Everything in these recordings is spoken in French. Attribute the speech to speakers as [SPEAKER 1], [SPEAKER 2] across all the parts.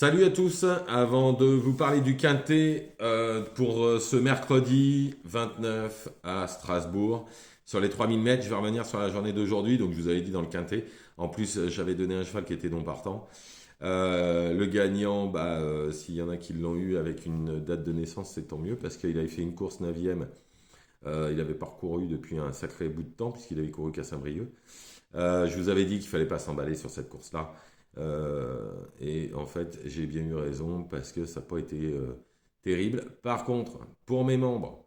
[SPEAKER 1] Salut à tous, avant de vous parler du Quintet pour ce mercredi 29 à Strasbourg, sur les 3000 mètres, je vais revenir sur la journée d'aujourd'hui, donc je vous avais dit dans le Quintet, en plus j'avais donné un cheval qui était non partant. Le gagnant, s'il y en a qui l'ont eu avec une date de naissance, c'est tant mieux, parce qu'il avait fait une course 9e, il avait parcouru depuis un sacré bout de temps, puisqu'il avait couru qu'à Saint-Brieuc. Je vous avais dit qu'il fallait pas s'emballer sur cette course-là. Et en fait, j'ai bien eu raison parce que ça n'a pas été terrible. Par contre, pour mes membres,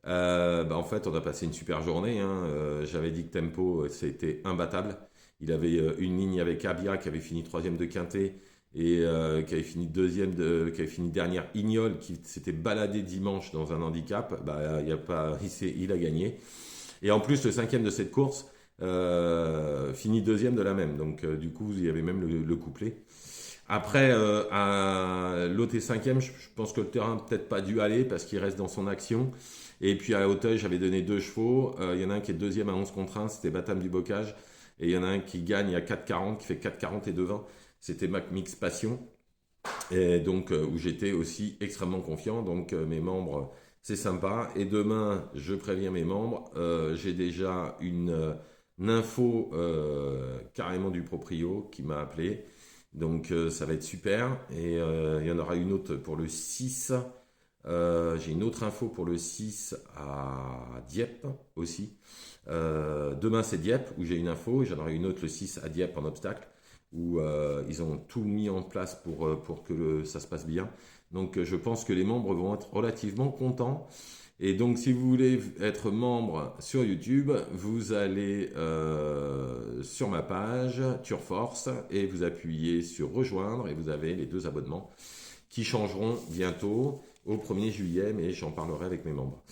[SPEAKER 1] en fait, on a passé une super journée, hein. J'avais dit que Tempo, c'était imbattable. Il avait une ligne avec Abia qui avait fini troisième de Quintet et qui avait fini qui avait fini dernière Ignol qui s'était baladé dimanche dans un handicap. Il y a pas, il a gagné. Et en plus, le cinquième de cette course finit deuxième de la même. Donc, du coup, il y avait même le couplet. Après, à l'autre et cinquième, je pense que le terrain n'a peut-être pas dû aller parce qu'il reste dans son action. Et puis à Auteuil, j'avais donné deux chevaux. Il y en a un qui est deuxième à 11 contre 1, c'était Batam du Bocage. Et il y en a un qui gagne à 4,40, qui fait 4,40 et 2,20. C'était Mac Mix Passion. Et donc, où j'étais aussi extrêmement confiant. Donc, mes membres, c'est sympa. Et demain, je préviens mes membres, j'ai déjà une info carrément du proprio qui m'a appelé. Donc, ça va être super. Et il y en aura une autre pour le 6. J'ai une autre info pour le 6 à Dieppe aussi. Demain, c'est Dieppe où j'ai une info. J'en aurai une autre le 6 à Dieppe en obstacle où ils ont tout mis en place pour que ça se passe bien. Donc je pense que les membres vont être relativement contents. Et donc si vous voulez être membre sur YouTube, vous allez sur ma page Turforce et vous appuyez sur rejoindre et vous avez les deux abonnements qui changeront bientôt au 1er juillet, mais j'en parlerai avec mes membres.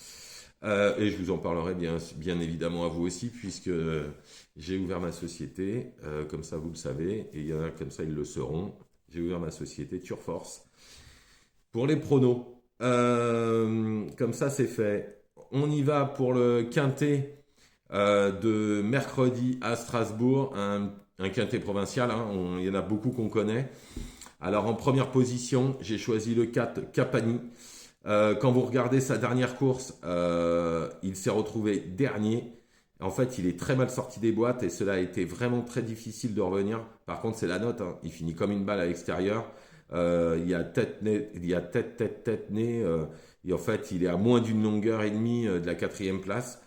[SPEAKER 1] Et je vous en parlerai bien évidemment à vous aussi, puisque j'ai ouvert ma société, comme ça vous le savez, et il y en a comme ça ils le sauront. J'ai ouvert ma société Turforce pour les pronos. Comme ça c'est fait. On y va pour le quintet de mercredi à Strasbourg, un quintet provincial, hein, il y en a beaucoup qu'on connaît. Alors en première position, j'ai choisi le 4 Capani. Quand vous regardez sa dernière course, il s'est retrouvé dernier. En fait, il est très mal sorti des boîtes et cela a été vraiment très difficile de revenir. Par contre, c'est la note, hein. Il finit comme une balle à l'extérieur. Il y a tête, nez. Et en fait, il est à moins d'une longueur et demie de la quatrième place.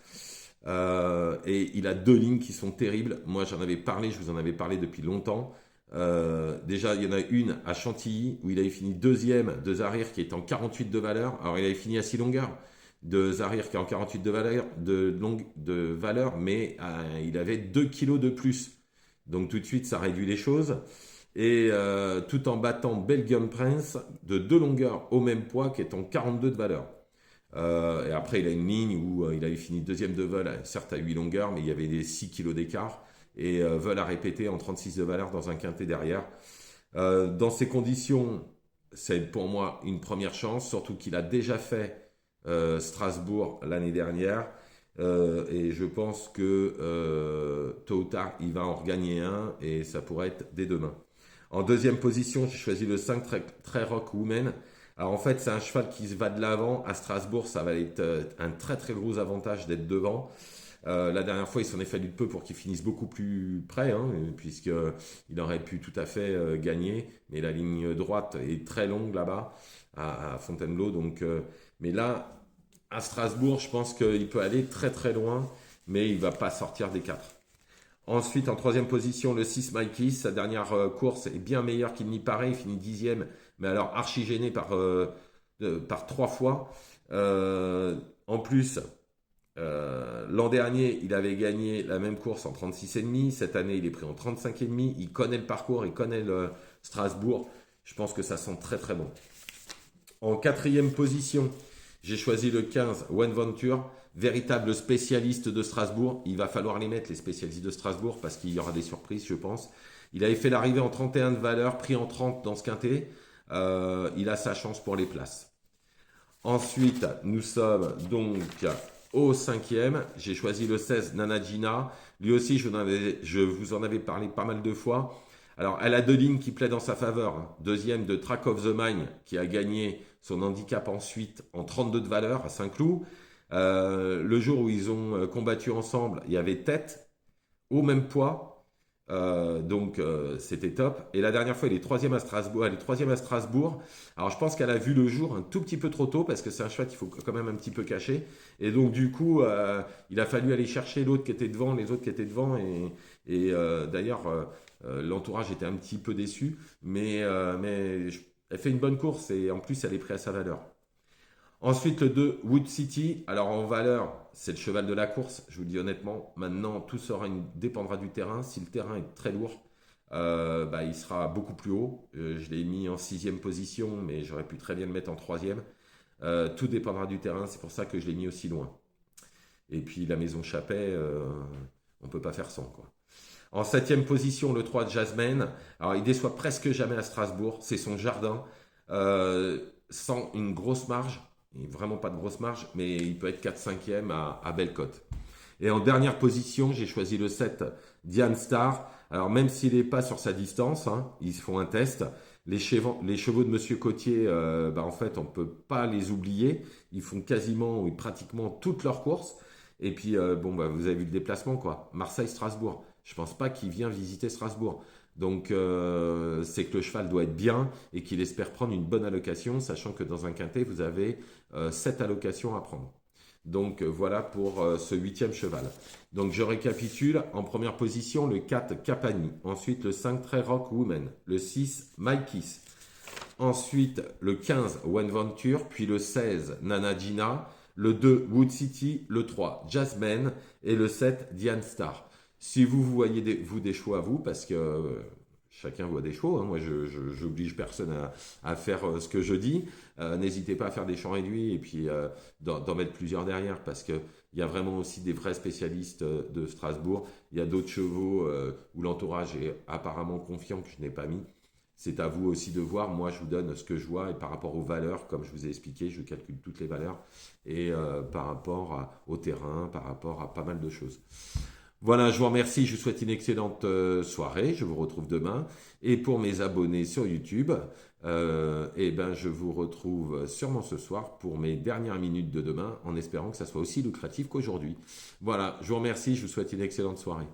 [SPEAKER 1] Et il a deux lignes qui sont terribles. Moi, j'en avais parlé, je vous en avais parlé depuis longtemps. Déjà, il y en a une à Chantilly où il avait fini deuxième de Zahir qui est en 48 de valeur. Alors, il avait fini à 6 longueurs de Zahir qui est en 48 de valeur, mais il avait 2 kilos de plus. Donc, tout de suite, ça réduit les choses. Et tout en battant Belgium Prince de 2 longueurs au même poids qui est en 42 de valeur. Et après, il a une ligne où il avait fini deuxième de vol, certes à 8 longueurs, mais il y avait des 6 kilos d'écart. Et vol à répéter en 36 de valeur dans un quintet derrière. Dans ces conditions, c'est pour moi une première chance, surtout qu'il a déjà fait Strasbourg l'année dernière. Et je pense que tôt ou tard, il va en regagner un et ça pourrait être dès demain. En deuxième position, j'ai choisi le 5 Très Rock Woman. Alors en fait, c'est un cheval qui se va de l'avant. À Strasbourg, ça va être un très très gros avantage d'être devant. La dernière fois, il s'en est fallu de peu pour qu'il finisse beaucoup plus près, hein, puisqu'il aurait pu tout à fait gagner. Mais la ligne droite est très longue là-bas, à Fontainebleau. Donc, mais là, à Strasbourg, je pense qu'il peut aller très très loin, mais il ne va pas sortir des 4. Ensuite, en troisième position, le 6 Mikey. Sa dernière course est bien meilleure qu'il n'y paraît. Il finit dixième, mais alors archi gêné par 3 fois. En plus, l'an dernier, il avait gagné la même course en 36,5. Cette année, il est pris en 35,5. Il connaît le parcours, il connaît le Strasbourg. Je pense que ça sent très très bon. En quatrième position, j'ai choisi le 15, One Venture, véritable spécialiste de Strasbourg. Il va falloir les mettre, les spécialistes de Strasbourg, parce qu'il y aura des surprises, je pense. Il avait fait l'arrivée en 31 de valeur, pris en 30 dans ce quintet. Il a sa chance pour les places. Ensuite, nous sommes donc au cinquième. J'ai choisi le 16, Nanagina. Lui aussi, je vous en avais parlé pas mal de fois. Alors, elle a deux lignes qui plaident en sa faveur, hein. Deuxième de Track of the Mind, qui a gagné son handicap ensuite en 32 de valeur à Saint-Cloud. Le jour où ils ont combattu ensemble, il y avait tête au même poids. C'était top. Et la dernière fois, elle est troisième à Strasbourg. Elle est troisième à Strasbourg. Alors je pense qu'elle a vu le jour un tout petit peu trop tôt parce que c'est un cheval qu'il faut quand même un petit peu cacher. Et donc du coup, il a fallu aller chercher l'autre qui était devant, les autres qui étaient devant. D'ailleurs, l'entourage était un petit peu déçu, mais elle fait une bonne course et en plus elle est prête à sa valeur. Ensuite, le 2, Wood City. Alors, en valeur, c'est le cheval de la course. Je vous le dis honnêtement, maintenant, dépendra du terrain. Si le terrain est très lourd, il sera beaucoup plus haut. Je l'ai mis en sixième position, mais j'aurais pu très bien le mettre en troisième. Tout dépendra du terrain. C'est pour ça que je l'ai mis aussi loin. Et puis, la maison Chappet, on ne peut pas faire sans, quoi. En septième position, le 3 Jasmine. Alors, il déçoit presque jamais à Strasbourg. C'est son jardin. Sans une grosse marge. Vraiment pas de grosse marge, mais il peut être 4-5e à belle cote. Et en dernière position, j'ai choisi le 7 Diane Star. Alors même s'il n'est pas sur sa distance, hein, ils font un test. Les chevaux de Monsieur Cotier, en fait, on ne peut pas les oublier. Ils font quasiment ou pratiquement toutes leurs courses. Et puis, vous avez vu le déplacement, quoi. Marseille-Strasbourg. Je pense pas qu'il vient visiter Strasbourg. Donc, c'est que le cheval doit être bien et qu'il espère prendre une bonne allocation, sachant que dans un quintet, vous avez 7 allocations à prendre. Donc, voilà pour ce huitième cheval. Donc, je récapitule. En première position, le 4 Capani. Ensuite, le 5 Trey Rock Woman. Le 6 Mikey's. Ensuite, le 15 One Venture. Puis le 16 Nana Gina. Le 2 Wood City. Le 3 Jasmine. Et le 7 Diane Star. Si vous voyez des chevaux à vous, parce que chacun voit des chevaux, hein, moi je n'oblige personne à faire ce que je dis, n'hésitez pas à faire des champs réduits et puis d'en mettre plusieurs derrière, parce qu'il y a vraiment aussi des vrais spécialistes de Strasbourg. Il y a d'autres chevaux où l'entourage est apparemment confiant que je n'ai pas mis. C'est à vous aussi de voir. Moi, je vous donne ce que je vois et par rapport aux valeurs, comme je vous ai expliqué, je calcule toutes les valeurs et par rapport au terrain, par rapport à pas mal de choses. Voilà, je vous remercie, je vous souhaite une excellente soirée, je vous retrouve demain. Et pour mes abonnés sur YouTube, je vous retrouve sûrement ce soir pour mes dernières minutes de demain, en espérant que ça soit aussi lucratif qu'aujourd'hui. Voilà, je vous remercie, je vous souhaite une excellente soirée.